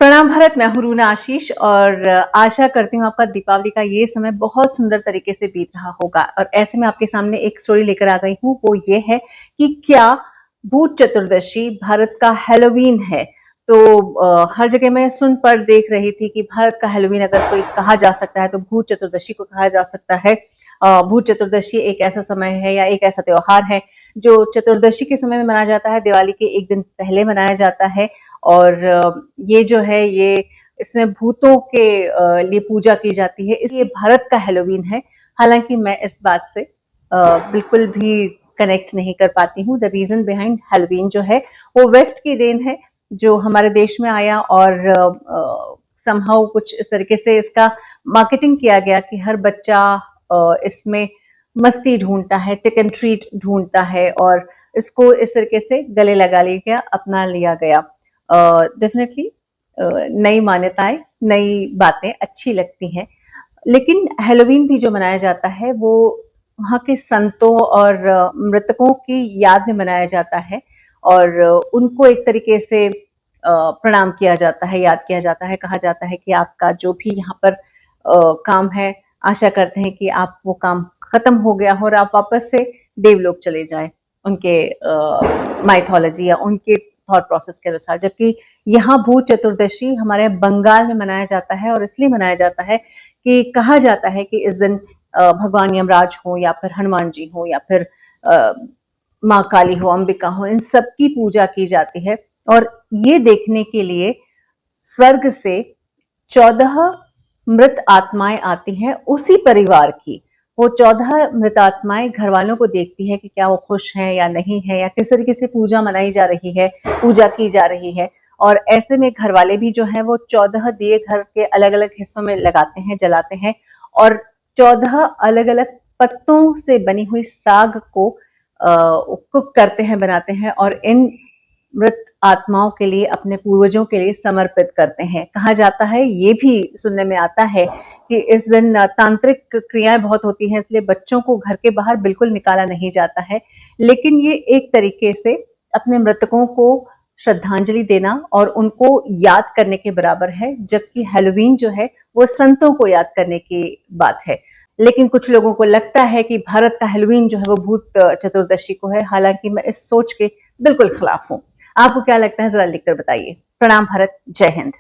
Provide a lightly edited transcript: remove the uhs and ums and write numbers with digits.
प्रणाम भारत। मैं हूं रूना आशीष और आशा करती हूँ आपका दीपावली का ये समय बहुत सुंदर तरीके से बीत रहा होगा। और ऐसे में आपके सामने एक स्टोरी लेकर आ गई हूँ, वो ये है कि क्या भूत चतुर्दशी भारत का हैलोवीन है। तो हर जगह मैं सुन पढ़ देख रही थी कि भारत का हैलोवीन अगर कोई कहा जा सकता है तो भूत चतुर्दशी को कहा जा सकता है। भूत चतुर्दशी एक ऐसा समय है या एक ऐसा त्योहार है जो चतुर्दशी के समय में मनाया जाता है, दिवाली के एक दिन पहले मनाया जाता है। और ये जो है ये इसमें भूतों के लिए पूजा की जाती है, इसलिए भारत का हैलोवीन है। हालांकि मैं इस बात से बिल्कुल भी कनेक्ट नहीं कर पाती हूँ। द रीजन बिहाइंड हैलोवीन जो है वो वेस्ट की देन है, जो हमारे देश में आया और समहाउ कुछ इस तरीके से इसका मार्केटिंग किया गया कि हर बच्चा इसमें मस्ती ढूंढता है, टिक एंड ट्रीट ढूंढता है और इसको इस तरीके से गले लगा लिया, अपना लिया गया। डेफिनेटली नई मान्यताएं, नई बातें अच्छी लगती हैं, लेकिन हैलोवीन भी जो मनाया जाता है वो वहाँ के संतों और मृतकों की याद में मनाया जाता है और उनको एक तरीके से प्रणाम किया जाता है, याद किया जाता है। कहा जाता है कि आपका जो भी यहाँ पर काम है, आशा करते हैं कि आप वो काम खत्म हो गया हो और आप वापस से देवलोक चले जाएं उनके माइथोलॉजी या उनके थॉट प्रोसेस के अनुसार। जबकि यहाँ भूत चतुर्दशी हमारे बंगाल में मनाया जाता है और इसलिए मनाया जाता है कि कहा जाता है कि इस दिन भगवान यमराज हो या फिर हनुमान जी हो या फिर माँ काली हो, अंबिका हो, इन सबकी पूजा की जाती है। और ये देखने के लिए स्वर्ग से 14 मृत आत्माएं आती हैं उसी परिवार की। वो 14 मृत आत्माएं घर वालों को देखती है कि क्या वो खुश हैं या नहीं है, या किस तरीके से पूजा मनाई जा रही है, पूजा की जा रही है। और ऐसे में घर वाले भी जो है वो 14 दिए घर के अलग अलग हिस्सों में लगाते हैं, जलाते हैं और 14 अलग अलग पत्तों से बनी हुई साग को कुक करते हैं, बनाते हैं और इन मृत आत्माओं के लिए, अपने पूर्वजों के लिए समर्पित करते हैं। कहा जाता है, ये भी सुनने में आता है कि इस दिन तांत्रिक क्रियाएं बहुत होती हैं, इसलिए बच्चों को घर के बाहर बिल्कुल निकाला नहीं जाता है। लेकिन ये एक तरीके से अपने मृतकों को श्रद्धांजलि देना और उनको याद करने के बराबर है। जबकि हैलोवीन जो है वो संतों को याद करने की बात है। लेकिन कुछ लोगों को लगता है कि भारत का हैलोवीन जो है वो भूत चतुर्दशी को है। हालांकि मैं इस सोच के बिल्कुल खिलाफ हूँ। आपको क्या लगता है, जरा लिखकर बताइए। प्रणाम भारत, जय हिंद।